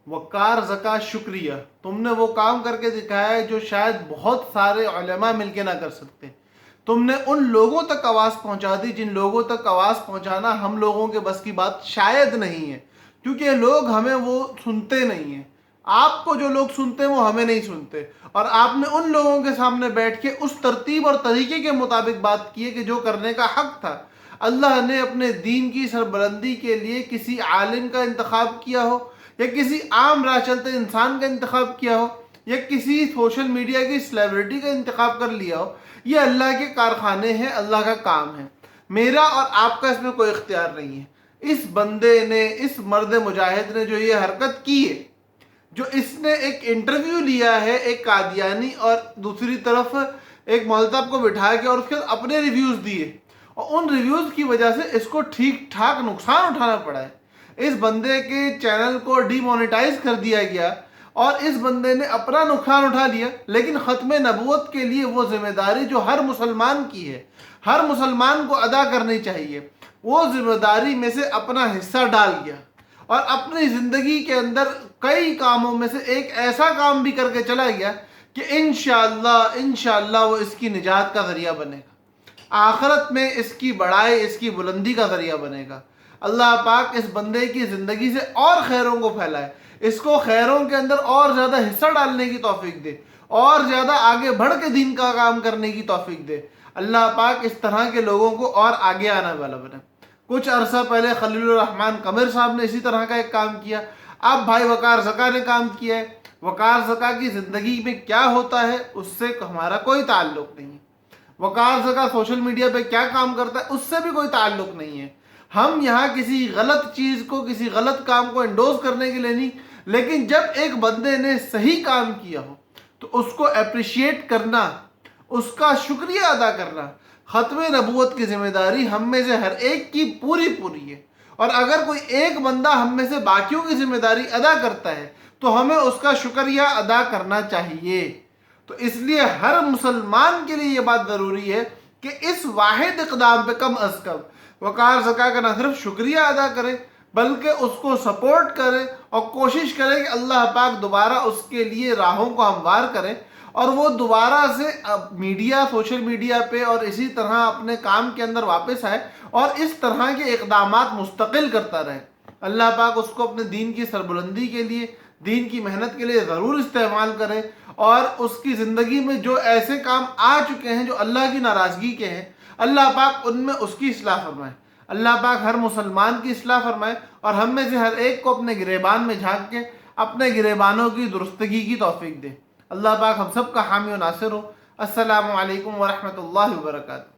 وقار، زکوٰۃ، شکریہ، تم نے وہ کام کر کے دکھایا ہے جو شاید بہت سارے علماء مل کے نہ کر سکتے۔ تم نے ان لوگوں تک آواز پہنچا دی جن لوگوں تک آواز پہنچانا ہم لوگوں کے بس کی بات شاید نہیں ہے، کیونکہ لوگ ہمیں وہ سنتے نہیں ہیں۔ آپ کو جو لوگ سنتے ہیں وہ ہمیں نہیں سنتے، اور آپ نے ان لوگوں کے سامنے بیٹھ کے اس ترتیب اور طریقے کے مطابق بات کی ہے کہ جو کرنے کا حق تھا۔ اللہ نے اپنے دین کی سربلندی کے لیے کسی عالم کا انتخاب کیا ہو، یا کسی عام راہ چلتے انسان کا انتخاب کیا ہو، یا کسی سوشل میڈیا کی سیلیبریٹی کا انتخاب کر لیا ہو، یہ اللہ کے کارخانے ہیں، اللہ کا کام ہے۔ میرا اور آپ کا اس میں کوئی اختیار نہیں ہے۔ اس بندے نے، اس مرد مجاہد نے جو یہ حرکت کی ہے، جو اس نے ایک انٹرویو لیا ہے ایک قادیانی اور دوسری طرف ایک مولتب کو بٹھا کے اور اس کے اپنے ریویوز دیے، اور ان ریویوز کی وجہ سے اس کو ٹھیک ٹھاک نقصان اٹھانا پڑا ہے۔ اس بندے کے چینل کو ڈی مونیٹائز کر دیا گیا اور اس بندے نے اپنا نقصان اٹھا لیا، لیکن ختم نبوت کے لیے وہ ذمہ داری جو ہر مسلمان کی ہے، ہر مسلمان کو ادا کرنی چاہیے، وہ ذمہ داری میں سے اپنا حصہ ڈال گیا، اور اپنی زندگی کے اندر کئی کاموں میں سے ایک ایسا کام بھی کر کے چلا گیا کہ انشاءاللہ وہ اس کی نجات کا ذریعہ بنے گا، آخرت میں اس کی بڑائی، اس کی بلندی کا ذریعہ بنے گا۔ اللہ پاک اس بندے کی زندگی سے اور خیروں کو پھیلائے، اس کو خیروں کے اندر اور زیادہ حصہ ڈالنے کی توفیق دے، اور زیادہ آگے بڑھ کے دین کا کام کرنے کی توفیق دے۔ اللہ پاک اس طرح کے لوگوں کو اور آگے آنے والا بنے۔ کچھ عرصہ پہلے خلیل الرحمن قمر صاحب نے اسی طرح کا ایک کام کیا، اب بھائی وقار زکا نے کام کیا ہے۔ وقار زکا کی زندگی میں کیا ہوتا ہے اس سے ہمارا کوئی تعلق نہیں ہے۔ وقار زکا سوشل میڈیا پہ کیا کام کرتا ہے اس سے بھی کوئی تعلق نہیں ہے۔ ہم یہاں کسی غلط چیز کو، کسی غلط کام کو انڈوز کرنے کے لیے نہیں، لیکن جب ایک بندے نے صحیح کام کیا ہو تو اس کو اپریشیٹ کرنا، اس کا شکریہ ادا کرنا، ختم نبوت کی ذمہ داری ہم میں سے ہر ایک کی پوری پوری ہے، اور اگر کوئی ایک بندہ ہم میں سے باقیوں کی ذمہ داری ادا کرتا ہے تو ہمیں اس کا شکریہ ادا کرنا چاہیے۔ تو اس لیے ہر مسلمان کے لیے یہ بات ضروری ہے کہ اس واحد اقدام پہ کم از کم وقار زکا کا نہ صرف شکریہ ادا کرے بلکہ اس کو سپورٹ کرے اور کوشش کرے کہ اللہ پاک دوبارہ اس کے لیے راہوں کو ہموار کرے، اور وہ دوبارہ سے میڈیا، سوشل میڈیا پہ اور اسی طرح اپنے کام کے اندر واپس آئے اور اس طرح کے اقدامات مستقل کرتا رہے۔ اللہ پاک اس کو اپنے دین کی سربلندی کے لیے، دین کی محنت کے لیے ضرور استعمال کرے، اور اس کی زندگی میں جو ایسے کام آ چکے ہیں جو اللہ کی ناراضگی کے ہیں، اللہ پاک ان میں اس کی اصلاح فرمائے۔ اللہ پاک ہر مسلمان کی اصلاح فرمائے، اور ہم میں سے ہر ایک کو اپنے گریبان میں جھانک کے اپنے گریبانوں کی درستگی کی توفیق دے۔ اللہ پاک ہم سب کا حامی و ناصر ہو۔ السلام علیکم ورحمۃ اللہ وبرکاتہ۔